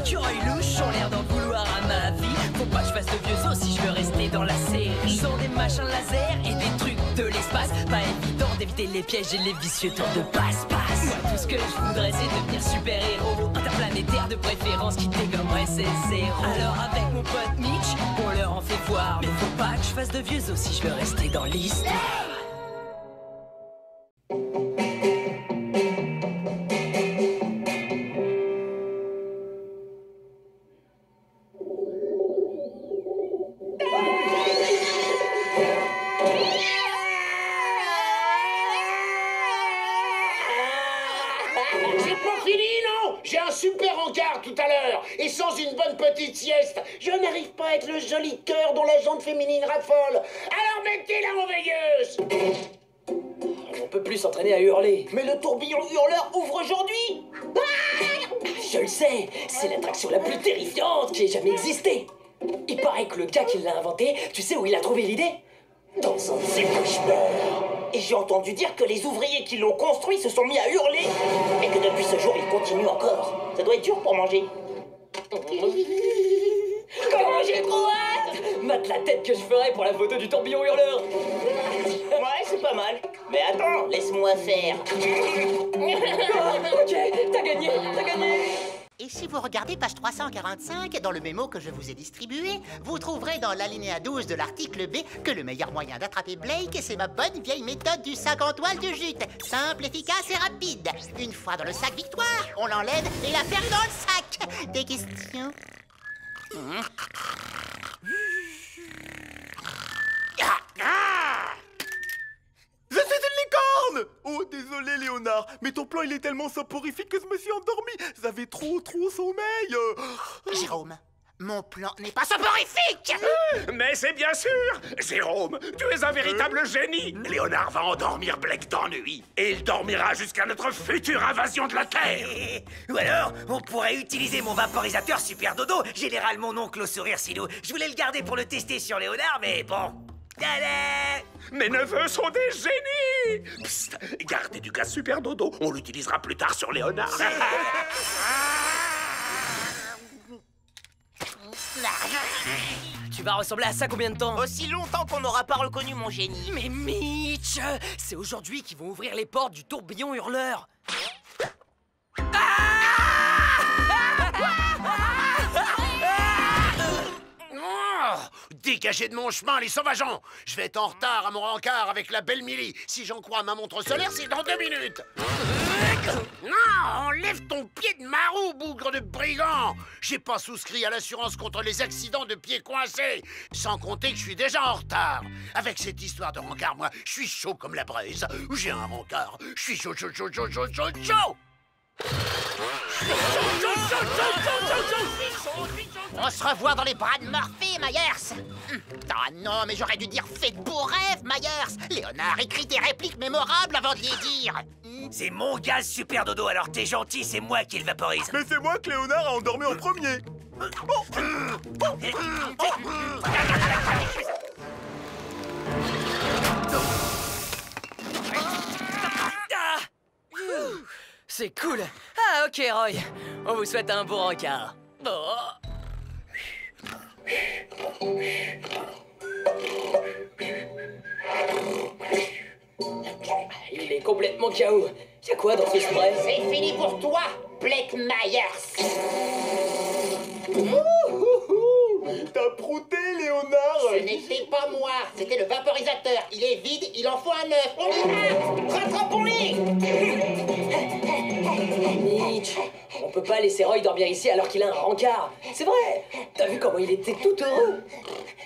écureuils louches ont l'air d'en vouloir à ma vie. Faut pas que je fasse de vieux os si je veux rester dans la série. Sans des machins laser et des trucs de l'espace, pas évident d'éviter les pièges et les vicieux tours de passe-passe. Moi tout ce que je voudrais c'est devenir super-héros interplanétaire de préférence qui dégommerait ses zéros. Alors avec mon pote Mitch, on leur en fait voir. Mais faut pas que je fasse de vieux os si je veux rester dans l'histoire. J'ai un super encart tout à l'heure, et sans une bonne petite sieste, je n'arrive pas à être le joli cœur dont la jante féminine raffole. Alors mettez la réveilleuse. On peut plus s'entraîner à hurler. Mais le tourbillon hurleur ouvre aujourd'hui. Je le sais, c'est l'attraction la plus terrifiante qui ait jamais existé. Il paraît que le gars qui l'a inventé, tu sais où il a trouvé l'idée? Dans un de ses cauchemars. Et j'ai entendu dire que les ouvriers qui l'ont construit se sont mis à hurler. Et que depuis ce jour, ils continuent encore. Ça doit être dur pour manger. Comment j'ai trop hâte! Mate la tête que je ferais pour la photo du tourbillon hurleur. Ouais, c'est pas mal. Mais attends, laisse-moi faire. Ok, t'as gagné, t'as gagné. Et si vous regardez page 345, dans le mémo que je vous ai distribué, vous trouverez dans l'alinéa 12 de l'article B que le meilleur moyen d'attraper Blake, c'est ma bonne vieille méthode du sac en toile de jute. Simple, efficace et rapide. Une fois dans le sac victoire, on l'enlève et la perd dans le sac. Des questions? Je suis une licorne! Oh, désolé, Léonard, mais ton plan, il est tellement soporifique que je me suis endormi. J'avais trop sommeil. Jérôme, mon plan n'est pas soporifique! Mais c'est bien sûr! Jérôme, tu es un véritable génie! Léonard va endormir Blake d'ennui. Et il dormira jusqu'à notre future invasion de la Terre! Ou alors, on pourrait utiliser mon vaporisateur Super Dodo, général mon oncle au sourire Silou. Je voulais le garder pour le tester sur Léonard, mais bon... Tada! Mes neveux sont des génies! Psst, gardez du gaz Super Dodo, on l'utilisera plus tard sur Léonard. Tu vas ressembler à ça combien de temps? Aussi longtemps qu'on n'aura pas reconnu mon génie. Mais Mitch, c'est aujourd'hui qu'ils vont ouvrir les portes du tourbillon hurleur. Dégagez de mon chemin, les sauvageons! Je vais être en retard à mon rencard avec la belle Millie. Si j'en crois ma montre solaire, c'est dans 2 minutes. Non, enlève ton pied de ma roue, bougre de brigand! J'ai pas souscrit à l'assurance contre les accidents de pieds coincés. Sans compter que je suis déjà en retard. Avec cette histoire de rencard, moi, je suis chaud comme la braise. J'ai un rencard. Je suis chaud. On se revoit dans les bras de Morphée, Myers. Ah non, mais j'aurais dû dire faites beaux rêves, Myers. Léonard écrit des répliques mémorables avant de les dire. C'est mon gaz Super Dodo, alors t'es gentil, c'est moi qui le vaporise. Mais c'est moi que Léonard a endormi en premier. C'est cool. Ah ok Roy, on vous souhaite un bon rencard. Bon. Il est complètement KO. Y'a quoi dans ce spray? C'est fini pour toi, Blake Myers. T'as prouté, Léonard. Ce n'était pas moi, c'était le vaporisateur. Il est vide, il en faut un neuf. Rattrapons-les. Mitch, on peut pas laisser Roy dormir ici alors qu'il a un rencard. C'est vrai. T'as vu comment il était tout heureux?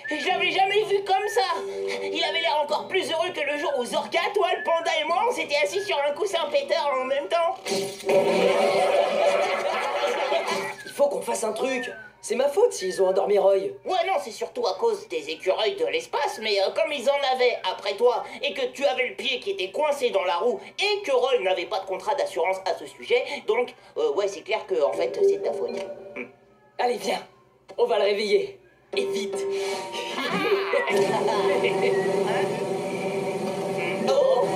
Je l'avais jamais vu comme ça. Il avait l'air encore plus heureux que le jour où Zorka, toi, le panda et moi, on s'était assis sur un coussin pétard en même temps. Il faut qu'on fasse un truc. C'est ma faute s'ils ont endormi Roy. Ouais, non, c'est surtout à cause des écureuils de l'espace, mais comme ils en avaient après toi, et que tu avais le pied qui était coincé dans la roue, et que Roy n'avait pas de contrat d'assurance à ce sujet, donc, ouais, c'est clair que, en fait, c'est ta faute. Allez, viens. On va le réveiller. Et vite. Oh.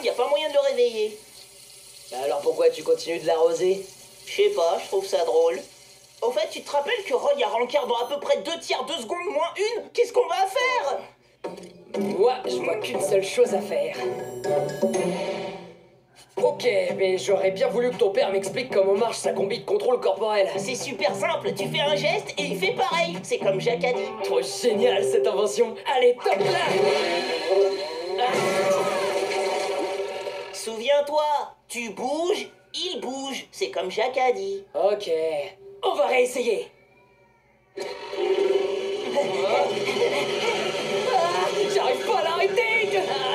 y a pas moyen de le réveiller. Alors pourquoi tu continues de l'arroser? Je sais pas, je trouve ça drôle. Au fait, tu te rappelles que Roy a Rancard dans à peu près 2/3 de seconde moins une? Qu'est-ce qu'on va faire? Moi, je vois qu'une seule chose à faire. Ok, mais j'aurais bien voulu que ton père m'explique comment marche sa combi de contrôle corporel. C'est super simple, tu fais un geste et il fait pareil. C'est comme Jacques a dit. Trop génial cette invention. Allez, top là. Souviens-toi, tu bouges, il bouge. C'est comme Jacques a dit. Ok, on va réessayer. J'arrive pas à l'arrêter.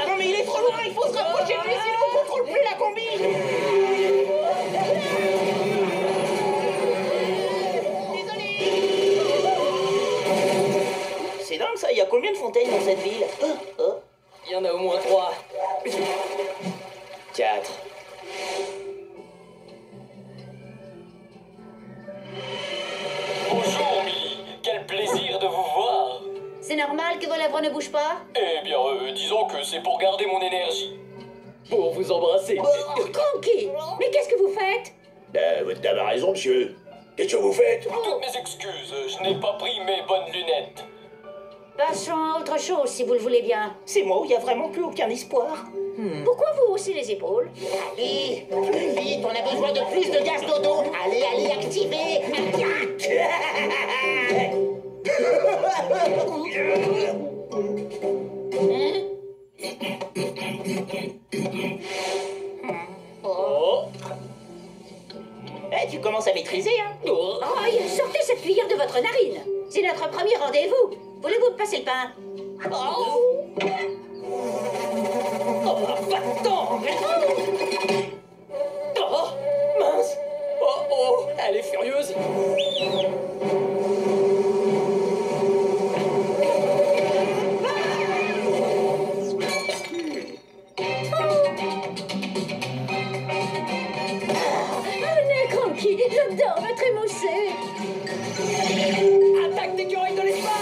Non mais il est trop loin, il faut se rapprocher de lui, sinon on contrôle plus la combi. Désolé. C'est dingue ça, il y a combien de fontaines dans cette ville? Il y en a au moins 3. 4. Bonjour, Millie. Quel plaisir de vous voir. C'est normal que vos lèvres ne bougent pas? Eh bien, disons que c'est pour garder mon énergie. Pour vous embrasser. Cranky! Mais qu'est-ce que vous faites? Votre dame a raison, monsieur. Qu'est-ce que vous faites? Toutes mes excuses, je n'ai pas pris mes bonnes lunettes. Passons à autre chose, si vous le voulez bien. C'est moi où il y a vraiment plus aucun espoir. Pourquoi vous haussez les épaules? Allez, plus vite, on a besoin de plus de gaz dodo. Allez, allez, activez. Oh. Eh, tu commences à maîtriser, hein? Oh. Sortez cette cuillère de votre narine. C'est notre premier rendez-vous. Voulez-vous me passer le pain? Oh, va-t'en. Oh, mince. Oh, elle est furieuse. Venez, Cranky, j'adore votre émoussé. Attaque d'écureuil de l'espace.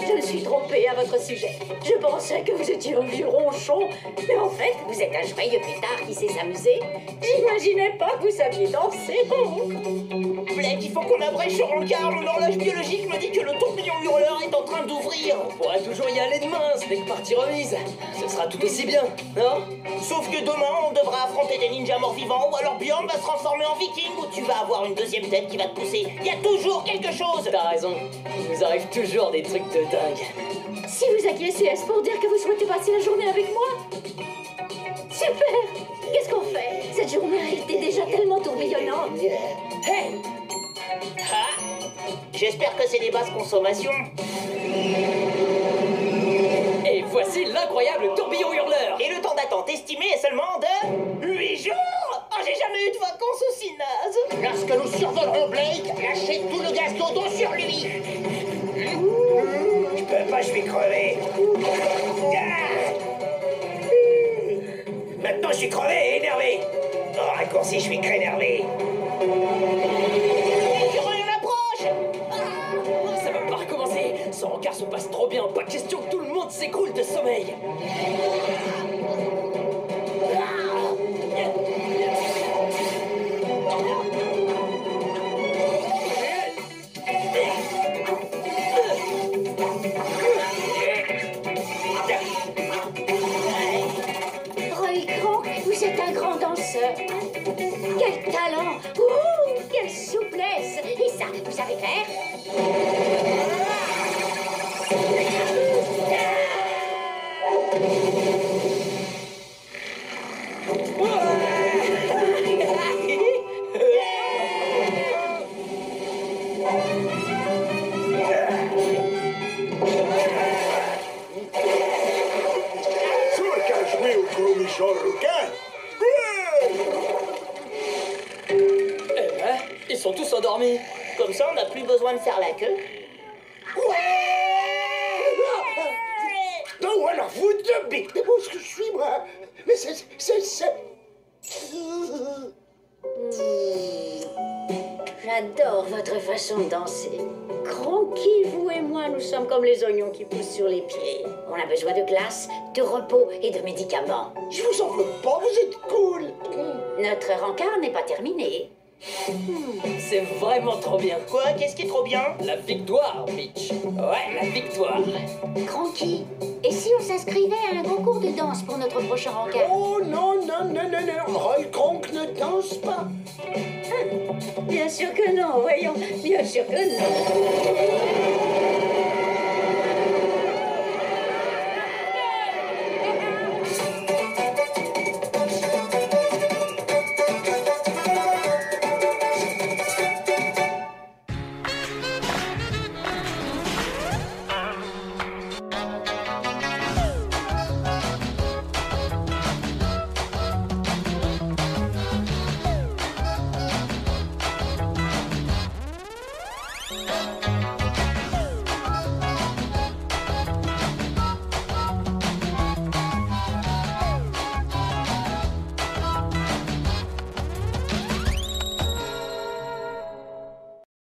Je me suis trompée à votre sujet. Je pensais que vous étiez un vieux ronchon, mais en fait, vous êtes un joyeux pétard qui sait s'amuser. J'imaginais pas que vous saviez danser. Blake, il faut qu'on abrège sur Rancard. Mon horloge biologique me dit que le tourbillon hurleur est en train d'ouvrir. On pourra toujours y aller demain, ce n'est que partie remise. Ce sera tout aussi bien, non? Sauf que demain, on devra affronter des ninjas morts-vivants, ou alors Bjorn va se transformer en viking, ou tu vas avoir une deuxième tête qui va te pousser. Il y a toujours quelque chose. T'as raison, il nous arrive toujours des trucs de dingue. Si vous acquiescez, est-ce pour dire que vous souhaitez passer la journée avec moi? Super! Qu'est-ce qu'on fait? Cette journée a été déjà tellement tourbillonnante. Hey! Ah, j'espère que c'est des basses consommations. Et voici l'incroyable tourbillon hurleur. Et le temps d'attente estimé est seulement de 8 jours. Oh, j'ai jamais eu de vacances aussi nazes. Lorsque nous survolerons Blake, lâchez tout le gaz dodo sur lui. Je peux pas, je vais crever. Maintenant, je suis crevé et énervé. Oh, raccourci, je suis énervé. L'écureuil approche. Ça va pas recommencer. Son regard se passe trop bien. Pas question que tout le monde s'écroule de sommeil. Roy Kronk, vous êtes un grand danseur. Quel talent! Ouh, quelle souplesse! Et ça, vous savez faire? Sûr qu'à jouer au gros méchant requin. Ils sont tous endormis. Comme ça, on n'a plus besoin de faire la queue. Ouais. Ou alors vous deux, mais bon, ce que je suis, moi. Mais c'est... J'adore votre façon de danser. Cranky, vous et moi, nous sommes comme les oignons qui poussent sur les pieds. On a besoin de glace, de repos et de médicaments. Je vous en veux pas, vous êtes cool. Notre rencard n'est pas terminé. C'est vraiment trop bien. Quoi? Qu'est-ce qui est trop bien? La victoire, Mitch. Ouais, la victoire. Cranky, et si on s'inscrivait à un concours de danse pour notre prochain rencard? Oh non, Roy Kronk ne danse pas. Bien sûr que non, voyons. Bien sûr que non.